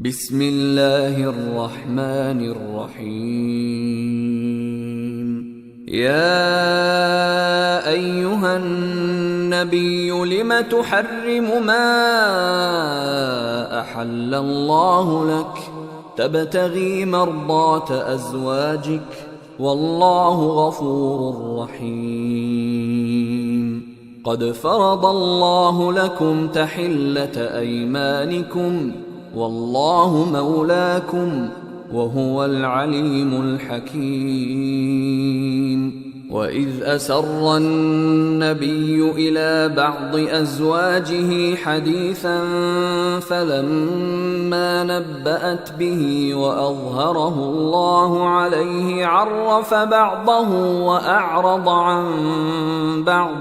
بسم الله الرحمن الرحيم. يا أيها النبي لم تحرم ما أحل الله لك تبتغي مرضات أزواجك والله غفور رحيم. قد فرض الله لكم تحلة أيمانكم والله مولاكم وهو العليم الحكيم. وإذ أسر النبي إلى بعض أزواجه حديثا فلما نبأت به وأظهره الله عليه عرف بعضه وأعرض عن بعض،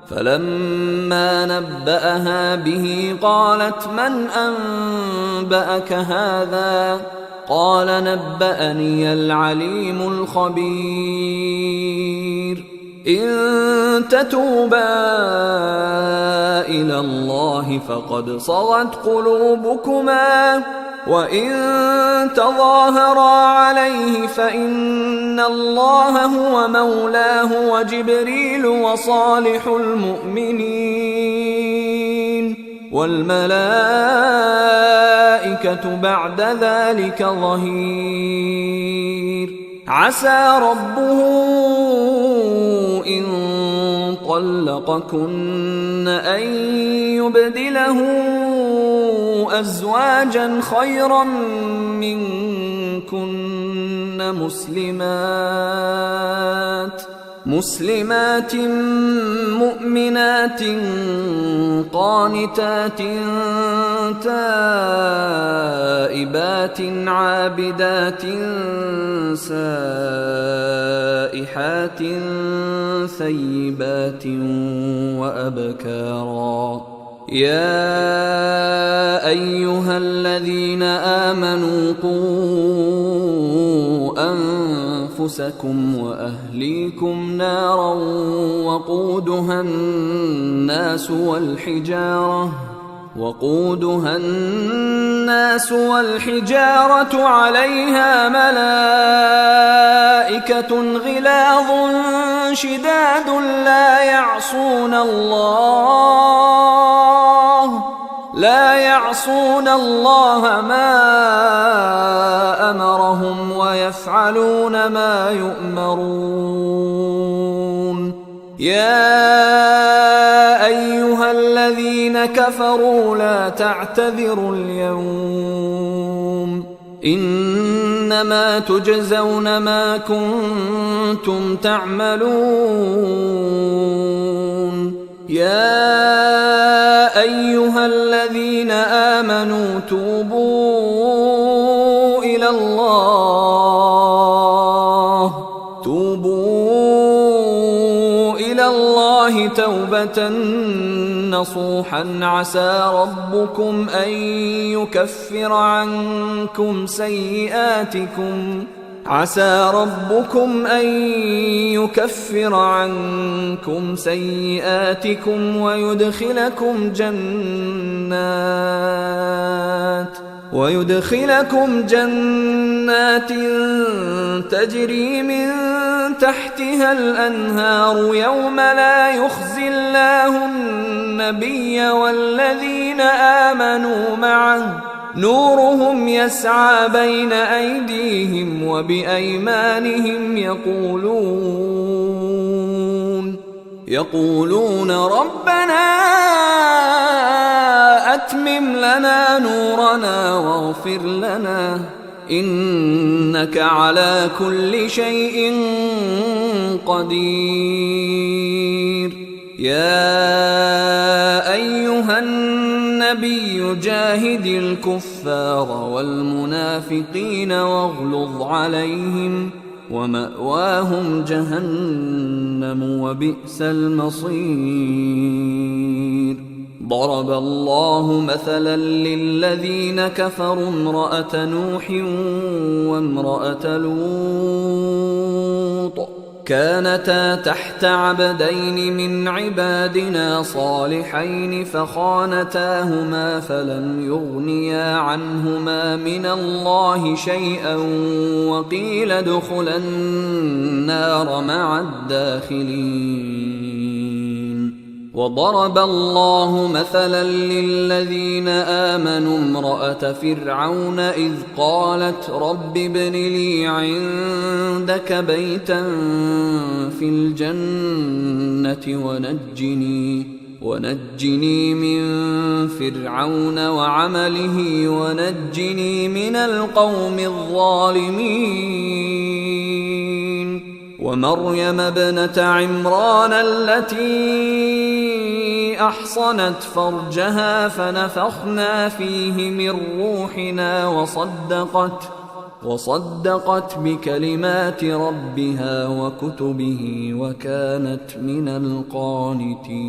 فلما نبأها به قالت من أنبأك هذا؟ قال نبأني العليم الخبير. إن تتوبا إلى الله فقد صغت قلوبكما وإن تظاهرا عليه فإن الله هو مولاه وجبريل وصالح المؤمنين والملائكة بعد ذلك ظهير. عسى ربه إن طلقكن أن يبدله أزواجا خيرا منكن مسلمات مؤمنات قانتات تائبات عابدات سائحات ثيبات وأبكارا. يا أيها الذين آمنوا قوا أنفسكم وأهليكم نارا وقودها الناس والحجارة عليها ملائكة غلاظ شداد لا يعصون الله ما أمرهم ويفعلون ما يؤمرون. يا أيها الذين كفروا لا تعتذروا اليوم إنما تجزون ما كنتم تعملون. يا أيها الذين آمنوا توبوا إلى الله توبة نصوحا عسى ربكم أن يكفر عنكم سيئاتكم ويدخلكم جنات تجري من تحتها الأنهار يوم لا يخزي الله النبي والذين آمنوا معه نورهم يسعى بين أيديهم وبأيمانهم يقولون ربنا أتمم لنا نورنا واغفر لنا إنك على كل شيء قدير. يا أيها النبي جاهد الكفار والمنافقين واغلظ عليهم ومأواهم جهنم وبئس المصير. ضرب الله مثلا للذين كفروا امرأة نوح وامرأة لوط كانتا تحت عبدين من عبادنا صالحين فخانتاهما فلم يغنيا عنهما من الله شيئا وقيل ادخلا النار مع الداخلين. وضرب الله مثلا للذين آمنوا امرأة فرعون إذ قالت رب ابن لي عندك بيتا في الجنة ونجني من فرعون وعمله ونجني من القوم الظالمين. ومريم ابنة عمران التي أحصنت فرجها فنفخنا فيه من روحنا وصدقت بكلمات ربها وكتبه وكانت من القانتين.